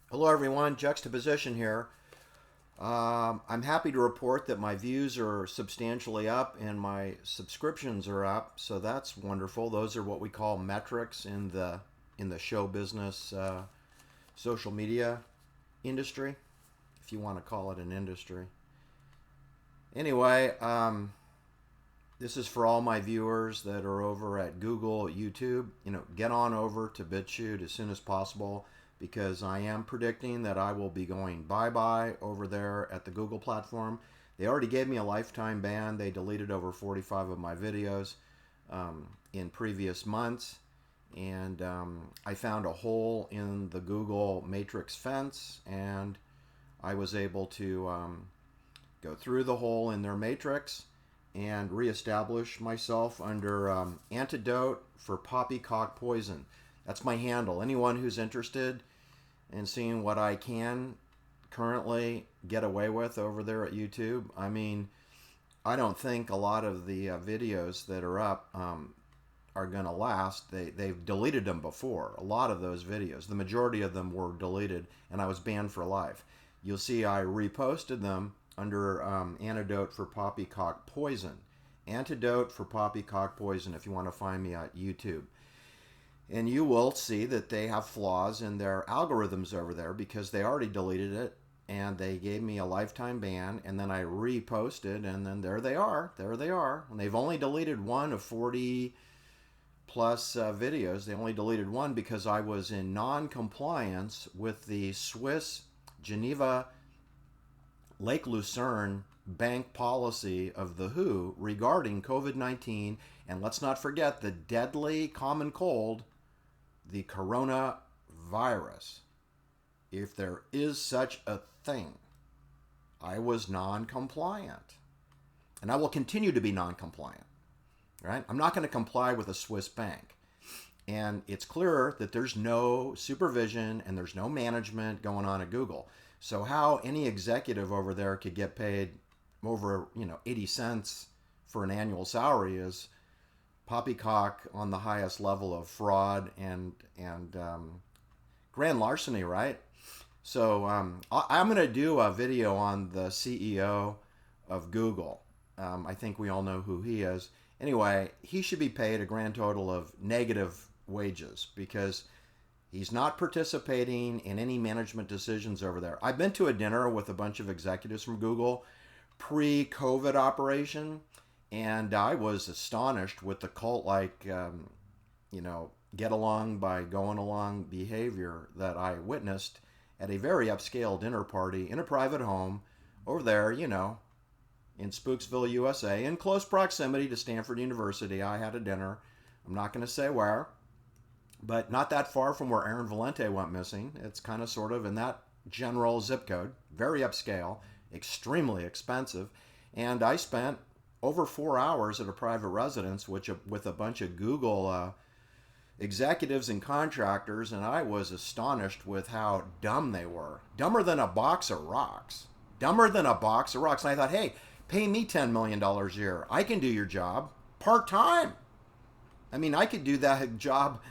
Hello, everyone. Juxtaposition here. I'm happy to report that my views are substantially up and my subscriptions are up, so that's wonderful. Those are what we call metrics in the show business, social media industry, if you want to call it an industry. Anyway, this is for all my viewers that are over at Google, YouTube. Get on over to BitChute as soon as possible because I am predicting that I will be going bye-bye over there at the Google platform. They already gave me a lifetime ban. They deleted over 45 of my videos in previous months. And I found a hole in the Google Matrix fence, and I was able to go through the hole in their matrix and reestablish myself under antidote for poppycock poison. That's my handle. Anyone who's interested in seeing what I can currently get away with over there at YouTube, I don't think a lot of the videos that are up are going to last. They've deleted them before. A lot of those videos, the majority of them were deleted, and I was banned for life. You'll see I reposted them under antidote for poppycock poison. Antidote for poppycock poison if you want to find me at YouTube. And you will see that they have flaws in their algorithms over there because they already deleted it and they gave me a lifetime ban, and then I reposted, and then there they are. There they are. And they've only deleted one of 40 plus videos. They only deleted one because I was in non-compliance with the Swiss Geneva Lake Lucerne bank policy of the WHO regarding COVID-19, and let's not forget the deadly common cold, the coronavirus. If there is such a thing, I was non-compliant, and I will continue to be non-compliant. Right? I'm not going to comply with a Swiss bank. And it's clear that there's no supervision and there's no management going on at Google. So how any executive over there could get paid over 80 cents for an annual salary is poppycock on the highest level of fraud and grand larceny, right? So I'm going to do a video on the CEO of Google. I think we all know who he is. Anyway, he should be paid a grand total of negative wages because he's not participating in any management decisions over there. I've been to a dinner with a bunch of executives from Google pre-COVID operation, and I was astonished with the cult-like, get along by going along behavior that I witnessed at a very upscale dinner party in a private home over there, in Spooksville, USA, in close proximity to Stanford University. I had a dinner. I'm not going to say where, but not that far from where Aaron Valente went missing. It's kind of sort of in that general zip code, very upscale, extremely expensive. And I spent over 4 hours at a private residence with a bunch of Google executives and contractors, and I was astonished with how dumb they were. Dumber than a box of rocks. Dumber than a box of rocks. And I thought, hey, pay me $10 million a year. I can do your job part-time. I could do that job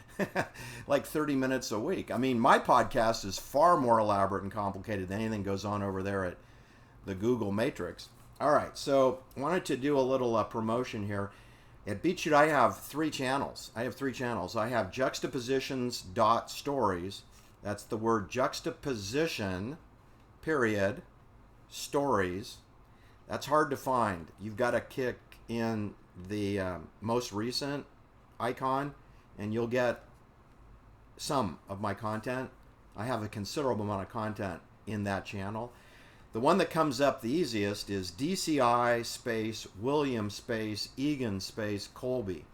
like 30 minutes a week. My podcast is far more elaborate and complicated than anything goes on over there at the Google Matrix. All right, so I wanted to do a little promotion here. At BitChute, I have 3 channels. I have Juxtaposition.stories. That's the word juxtaposition, period, stories. That's hard to find. You've got to kick in the most recent icon and you'll get some of my content. I have a considerable amount of content in that channel. The one that comes up the easiest is DCI space William space Eagan space Colby.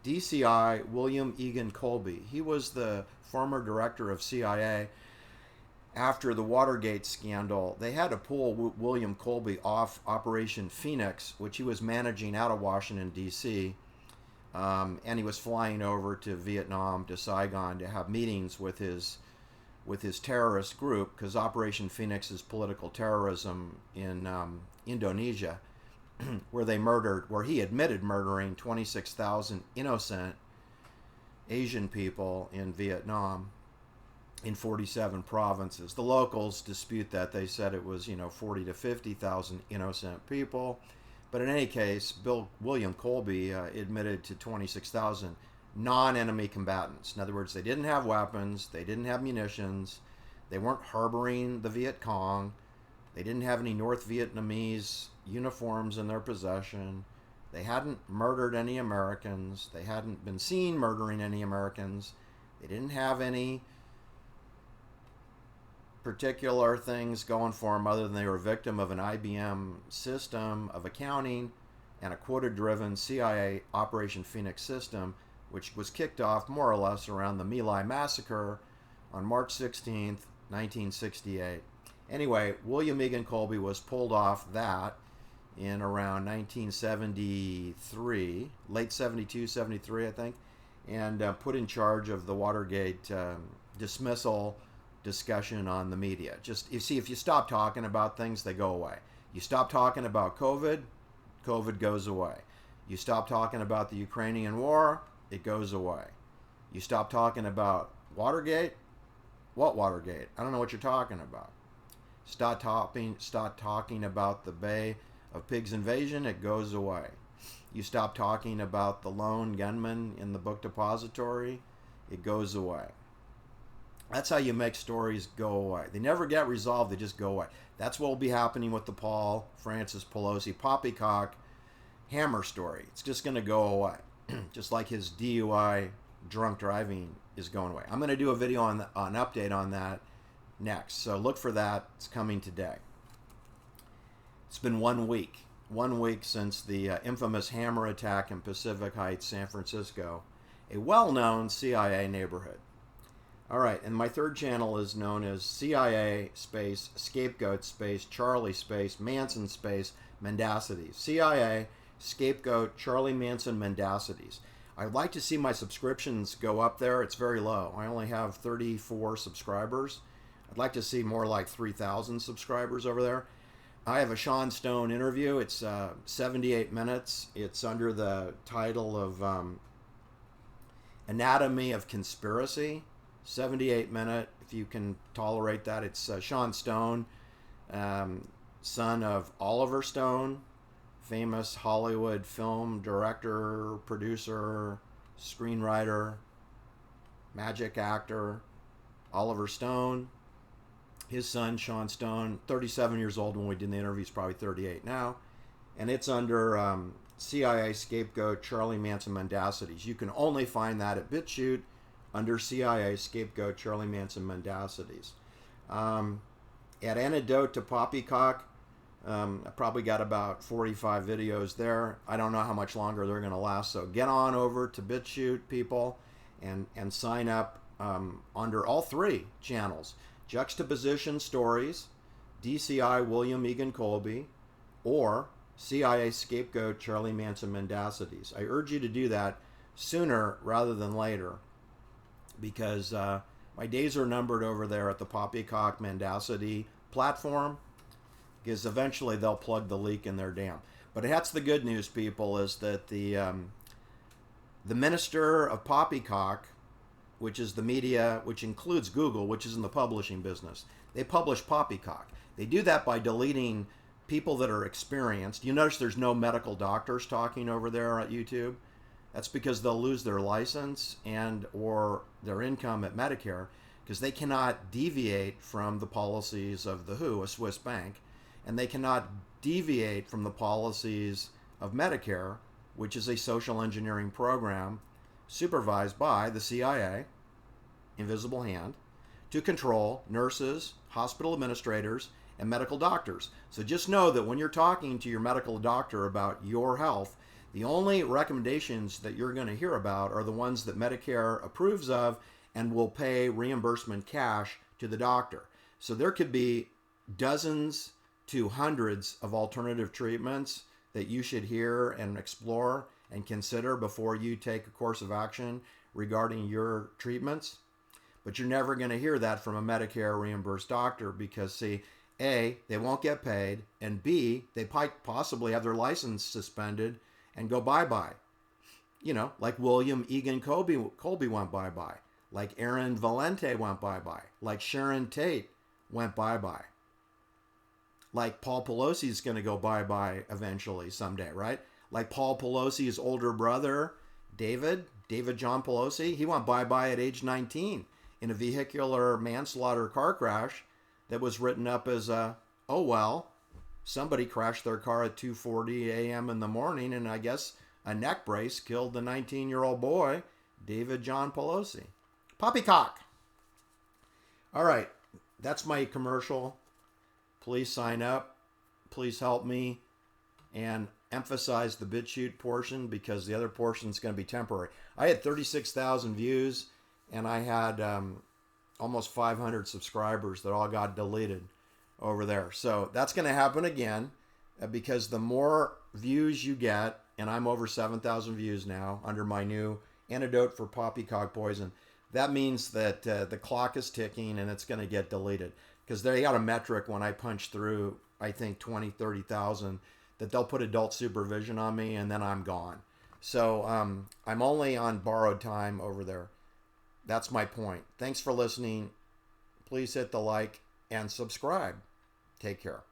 DCI William Eagan Colby. He was the former director of CIA. After the Watergate scandal, they had to pull William Colby off Operation Phoenix, which he was managing out of Washington, D.C., and he was flying over to Vietnam, to Saigon, to have meetings with his terrorist group, because Operation Phoenix is political terrorism in Indonesia, where he admitted murdering 26,000 innocent Asian people in Vietnam. in 47 provinces. The locals dispute that. They said it was, 40 to 50,000 innocent people. But in any case, William Colby admitted to 26,000 non-enemy combatants. In other words, they didn't have weapons, they didn't have munitions, they weren't harboring the Viet Cong, they didn't have any North Vietnamese uniforms in their possession, they hadn't murdered any Americans, they hadn't been seen murdering any Americans, they didn't have any particular things going for them other than they were a victim of an IBM system of accounting and a quota-driven CIA Operation Phoenix system, which was kicked off more or less around the My Lai massacre on March 16th, 1968. Anyway, William Eagan Colby was pulled off that in around 1973, late 72, 73, I think, and put in charge of the Watergate dismissal discussion on the media. Just, you see, if you stop talking about things, they go away. You stop talking about COVID, COVID goes away. You stop talking about the Ukrainian war, it goes away. You stop talking about Watergate, what Watergate? I don't know what you're talking about. Stop talking about the Bay of Pigs invasion, it goes away. You stop talking about the lone gunman in the book depository, it goes away. That's how you make stories go away. They never get resolved, they just go away. That's what will be happening with the Paul Francis Pelosi Poppycock hammer story. It's just going to go away. Just like his DUI drunk driving is going away. I'm going to do a video on an update on that next. So look for that. It's coming today. It's been 1 week. 1 week since the infamous hammer attack in Pacific Heights, San Francisco, a well-known CIA neighborhood. All right, and my third channel is known as CIA space Scapegoat space Charlie space Manson space Mendacities. CIA Scapegoat Charlie Manson Mendacities. I'd like to see my subscriptions go up there. It's very low. I only have 34 subscribers. I'd like to see more like 3,000 subscribers over there. I have a Sean Stone interview. It's 78 minutes. It's under the title of Anatomy of Conspiracy. 78-minute, if you can tolerate that. It's Sean Stone, son of Oliver Stone, famous Hollywood film director, producer, screenwriter, magic actor, Oliver Stone. His son, Sean Stone, 37 years old when we did the interview. He's probably 38 now. And it's under CIA Scapegoat Charlie Manson Mendacities. You can only find that at BitChute under CIA Scapegoat Charlie Manson Mendacities. At Antidote to Poppycock, I probably got about 45 videos there. I don't know how much longer they're going to last, so get on over to BitChute, people, and sign up under all three channels. Juxtaposition.stories, DCI William Eagan Colby, or CIA Scapegoat Charlie Manson Mendacities. I urge you to do that sooner rather than later, because my days are numbered over there at the Poppycock Mendacity platform, because eventually they'll plug the leak in their dam. But that's the good news, people, is that the minister of Poppycock, which is the media, which includes Google, which is in the publishing business, they publish Poppycock. They do that by deleting people that are experienced. You notice there's no medical doctors talking over there at YouTube. That's because they'll lose their license and or their income at Medicare, because they cannot deviate from the policies of the WHO, a Swiss bank, and they cannot deviate from the policies of Medicare, which is a social engineering program supervised by the CIA, invisible hand, to control nurses, hospital administrators, and medical doctors. So just know that when you're talking to your medical doctor about your health, the only recommendations that you're going to hear about are the ones that Medicare approves of and will pay reimbursement cash to the doctor. So there could be dozens to hundreds of alternative treatments that you should hear and explore and consider before you take a course of action regarding your treatments. But you're never going to hear that from a Medicare reimbursed doctor because, see, A, they won't get paid, and B, they possibly have their license suspended and go bye-bye. You know, like William Eagan Colby went bye-bye. Like Aaron Valente went bye-bye. Like Sharon Tate went bye-bye. Like Paul Pelosi's going to go bye-bye eventually someday, right? Like Paul Pelosi's older brother, David John Pelosi, he went bye-bye at age 19 in a vehicular manslaughter car crash that was written up as a, oh well, somebody crashed their car at 2:40 a.m. in the morning, and I guess a neck brace killed the 19-year-old boy, David John Pelosi. Poppycock. All right, that's my commercial. Please sign up. Please help me and emphasize the BitChute portion, because the other portion is going to be temporary. I had 36,000 views, and I had almost 500 subscribers that all got deleted over there. So that's going to happen again, because the more views you get, and I'm over 7,000 views now under my new antidote for poppycock poison, that means that the clock is ticking and it's going to get deleted, because they got a metric when I punch through, I think 20, 30,000, that they'll put adult supervision on me and then I'm gone. So I'm only on borrowed time over there. That's my point. Thanks for listening. Please hit the like and subscribe. Take care.